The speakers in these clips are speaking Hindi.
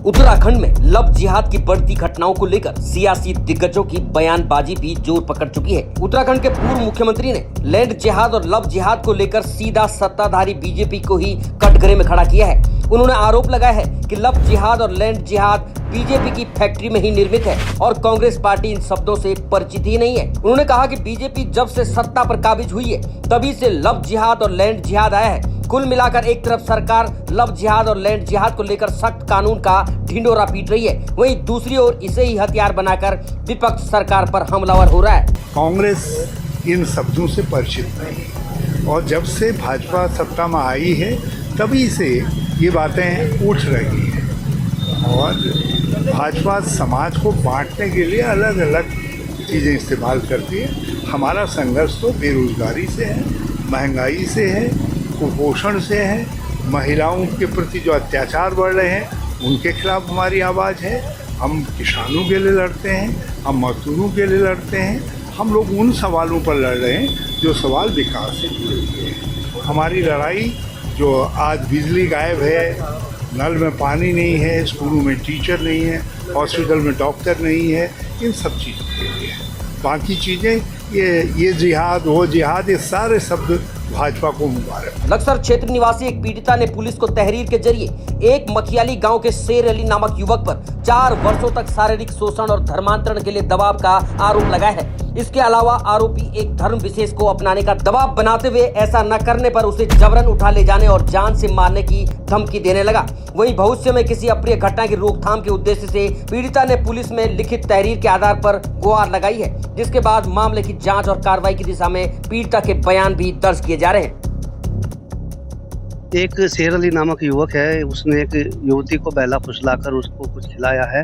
उत्तराखंड में लव जिहाद की बढ़ती घटनाओं को लेकर सियासी दिग्गजों की बयानबाजी भी जोर पकड़ चुकी है। उत्तराखंड के पूर्व मुख्यमंत्री ने लैंड जिहाद और लव जिहाद को लेकर सीधा सत्ताधारी बीजेपी को ही कटघरे में खड़ा किया है। उन्होंने आरोप लगाया है कि लव जिहाद और लैंड जिहाद बीजेपी की फैक्ट्री में ही निर्मित है और कांग्रेस पार्टी इन शब्दों से परिचित ही नहीं है। उन्होंने कहा कि बीजेपी जब से सत्ता पर काबिज हुई है तभी से लव जिहाद और लैंड जिहाद आया है। कुल मिलाकर एक तरफ सरकार लव जिहाद और लैंड जिहाद को लेकर सख्त कानून का ढिंढोरा पीट रही है, वहीं दूसरी ओर इसे ही हथियार बनाकर विपक्ष सरकार पर हमलावर हो रहा है। कांग्रेस इन शब्दों से परिचित नहीं और जब से भाजपा सत्ता में आई है तभी से ये बातें उठ रही हैं और भाजपा समाज को बांटने के लिए अलग अलग चीज़ें इस्तेमाल करती है। हमारा संघर्ष तो बेरोजगारी से है, महंगाई से है, कुपोषण से है, महिलाओं के प्रति जो अत्याचार बढ़ रहे हैं उनके खिलाफ हमारी आवाज़ है। हम किसानों के लिए लड़ते हैं, हम मजदूरों के लिए लड़ते हैं। हम लोग उन सवालों पर लड़ रहे हैं जो सवाल विकास से जुड़े हुए हैं। हमारी लड़ाई जो आज बिजली गायब है, नल में पानी नहीं है, स्कूलों में टीचर नहीं है, हॉस्पिटल में डॉक्टर नहीं है, इन सब चीज़ों के लिए है। बाकी चीज़ें ये जिहाद वो जिहाद, ये सारे शब्द भाजपा को मुबारक। लक्सर क्षेत्र निवासी एक पीड़िता ने पुलिस को तहरीर के जरिए एक मखियाली गांव के शेर अली नामक युवक पर 4 वर्षों तक शारीरिक शोषण और धर्मांतरण के लिए दबाव का आरोप लगाया है। इसके अलावा आरोपी एक धर्म विशेष को अपनाने का दबाव बनाते हुए ऐसा न करने पर उसे जबरन उठा ले जाने और जान से मारने की धमकी देने लगा। वहीं भविष्य में किसी अप्रिय घटना की रोकथाम के उद्देश्य से पीड़िता ने पुलिस में लिखित तहरीर के आधार पर गुहार लगाई है, जिसके बाद मामले की जांच और कार्रवाई की दिशा में पीड़िता के बयान भी दर्ज किए जा रहे हैं। एक शेर अली नामक युवक है, उसने एक युवती को बहला फुसलाकर उसको कुछ खिलाया है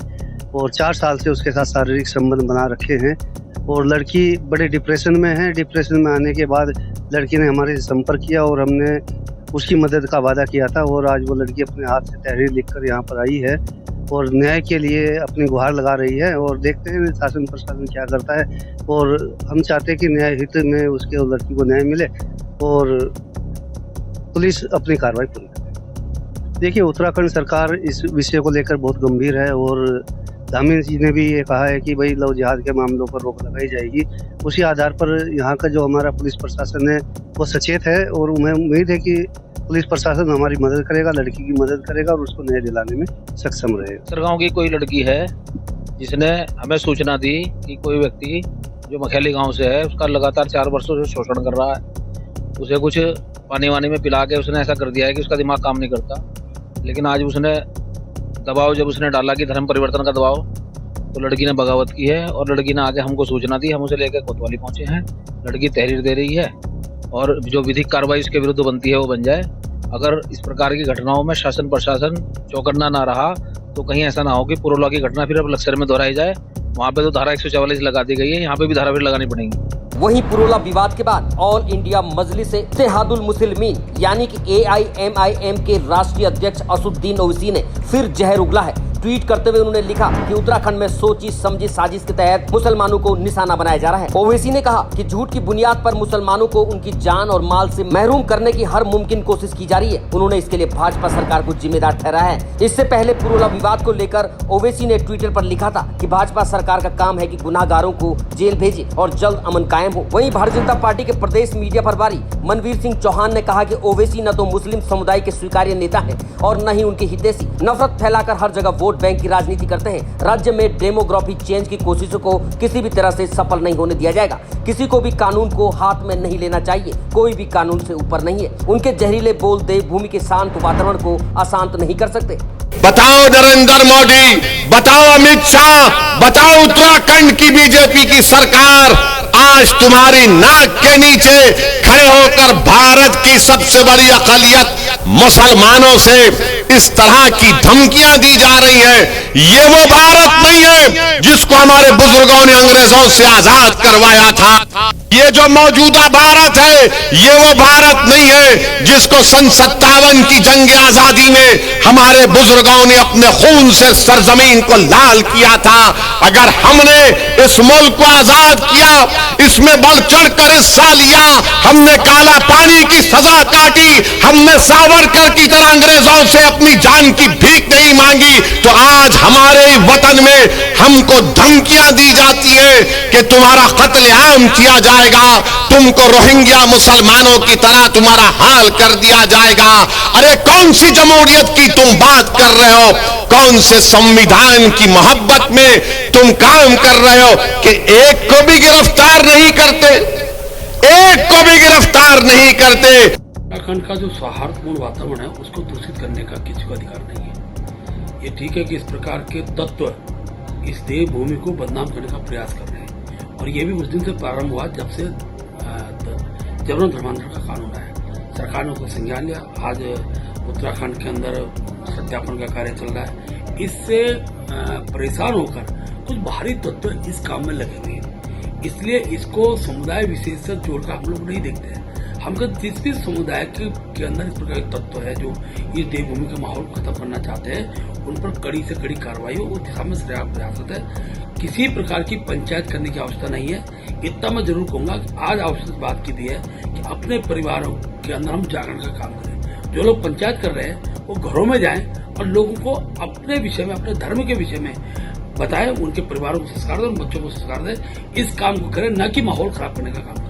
और 4 साल से उसके साथ शारीरिक संबंध बना रखे हैं और लड़की बड़े डिप्रेशन में है। डिप्रेशन में आने के बाद लड़की ने हमारे से संपर्क किया और हमने उसकी मदद का वादा किया था और आज वो लड़की अपने हाथ से तहरीर लिखकर यहाँ पर आई है और न्याय के लिए अपनी गुहार लगा रही है और देखते हैं शासन प्रशासन क्या करता है। और हम चाहते हैं कि न्याय हित में उसके लड़की को न्याय मिले और पुलिस अपनी कार्रवाई पूरी करे। देखिए, उत्तराखंड सरकार इस विषय को लेकर बहुत गंभीर है और धामी जी ने भी ये कहा है कि भाई लव जिहाद के मामलों पर रोक लगाई जाएगी। उसी आधार पर यहाँ का जो हमारा पुलिस प्रशासन है वो सचेत है और हमें उम्मीद है कि पुलिस प्रशासन हमारी मदद करेगा, लड़की की मदद करेगा और उसको न्याय दिलाने में सक्षम रहेगा। सरगांव की कोई लड़की है जिसने हमें सूचना दी कि कोई व्यक्ति जो मखैली गांव से है उसका लगातार 4 वर्षों से शोषण कर रहा है। उसे कुछ पानी वानी में पिला के उसने ऐसा कर दिया है कि उसका दिमाग काम नहीं करता। लेकिन आज उसने दबाव जब उसने डाला कि धर्म परिवर्तन का दबाव, तो लड़की ने बगावत की है और लड़की ने आगे हमको सूचना दी। हम उसे लेकर कोतवाली पहुंचे हैं। लड़की तहरीर दे रही है और जो विधिक कार्रवाई उसके विरुद्ध बनती है वो बन जाए। अगर इस प्रकार की घटनाओं में शासन प्रशासन चौकन्ना ना रहा तो कहीं ऐसा ना हो कि पुरोला की घटना फिर अब लक्सर में दोहराई जाए। वहाँ पे तो धारा 144 लगा दी गई है, यहाँ पे भी धारा फिर लगानी पड़ेगी। वहीं पुरोला विवाद के बाद ऑल इंडिया मजलिस इत्तेहादुल मुस्लिमीन यानी कि AIMIM के राष्ट्रीय अध्यक्ष असुद्दीन ओवैसी ने फिर जहर उगला है। ट्वीट करते हुए उन्होंने लिखा कि उत्तराखंड में सोची समझी साजिश के तहत मुसलमानों को निशाना बनाया जा रहा है। ओवैसी ने कहा कि झूठ की बुनियाद पर मुसलमानों को उनकी जान और माल से महरूम करने की हर मुमकिन कोशिश की जा रही है। उन्होंने इसके लिए भाजपा सरकार को जिम्मेदार ठहराया है। इससे पहले पुरोला विवाद को लेकर ओवैसी ने ट्विटर पर लिखा था कि भाजपा सरकार का काम है कि गुनाहगारों को जेल भेजे और जल्द अमन कायम हो। वहीं भारतीय जनता पार्टी के प्रदेश मीडिया प्रभारी मनवीर सिंह चौहान ने कहा कि ओवैसी न तो मुस्लिम समुदाय के स्वीकार्य नेता है और न ही उनके हितैषी, नफरत फैलाकर हर जगह वोट बैंक की राजनीति करते हैं। राज्य में डेमोग्राफी चेंज की कोशिशों को किसी भी तरह से सफल नहीं होने दिया जाएगा। किसी को भी कानून को हाथ में नहीं लेना चाहिए, कोई भी कानून से ऊपर नहीं है। उनके जहरीले बोल देवभूमि के शांत वातावरण को अशांत नहीं कर सकते। बताओ नरेंद्र मोदी, बताओ अमित शाह, बताओ उत्तराखंड की बीजेपी की सरकार आज तुम्हारी नाक के नीचे खड़े होकर भारत की सबसे बड़ी अक़लियत मुसलमानों से इस तरह की धमकियां दी जा रही है ये वो भारत नहीं है जिसको हमारे बुजुर्गों ने अंग्रेजों से आजाद करवाया था। ये जो मौजूदा भारत है ये वो भारत नहीं है जिसको सन 57 की जंग आजादी में हमारे बुजुर्गों ने अपने खून से सरजमीन को लाल किया था। अगर हमने इस मुल्क को आजाद किया, इसमें बढ़ चढ़कर हिस्सा लिया, हमने काला पानी की सजा काटी, हमने सावरकर की तरह अंग्रेजों से अपनी जान की भीख नहीं मांगी, तो आज हमारे वतन में हमको धमकियां दी जाती हैं कि तुम्हारा कत्लेआम किया जाएगा, तुमको रोहिंग्या मुसलमानों की तरह तुम्हारा हाल कर दिया जाएगा। अरे कौन सी जमहूरियत की तुम बात कर रहे हो? कौन से संविधान की मोहब्बत में तुम काम कर रहे हो कि एक को भी गिरफ्तार नहीं करते, एक को भी गिरफ्तार नहीं करते। उत्तराखंड का जो सौहार्दपूर्ण वातावरण है उसको दूषित करने का किसी को अधिकार नहीं है। ये ठीक है कि इस प्रकार के तत्व इस देवभूमि को बदनाम करने का प्रयास कर रहे हैं, और ये भी उस दिन से प्रारंभ हुआ जब से जबरन धर्मांतरण का कानून आया। सरकार ने उसको संज्ञान लिया। आज उत्तराखंड के अंदर सत्यापन का कार्य चल रहा है। इससे परेशान होकर कुछ बाहरी तत्व इस काम में लगे हुए हैं, इसलिए इसको समुदाय विशेष से जोड़कर हम लोग नहीं देखते हैं। हम जिस भी समुदाय के अंदर इस प्रकार के तत्व है जो इस देवभूमि के माहौल को खत्म करना चाहते हैं, उन पर कड़ी से कड़ी कार्रवाई हो, उस दिशा में प्रयासरत है। किसी प्रकार की पंचायत करने की आवश्यकता नहीं है। इतना मैं जरूर कहूंगा कि आज आवश्यक बात की दी है कि अपने परिवारों के अंदर हम जागरण का काम करें। जो लोग पंचायत कर रहे हैं वो घरों में जाएं और लोगों को अपने विषय में, अपने धर्म के विषय में बताएं, उनके परिवारों को संस्कार दें, उन बच्चों को संस्कार दें। इस काम को करें, न कि माहौल खराब करने का काम।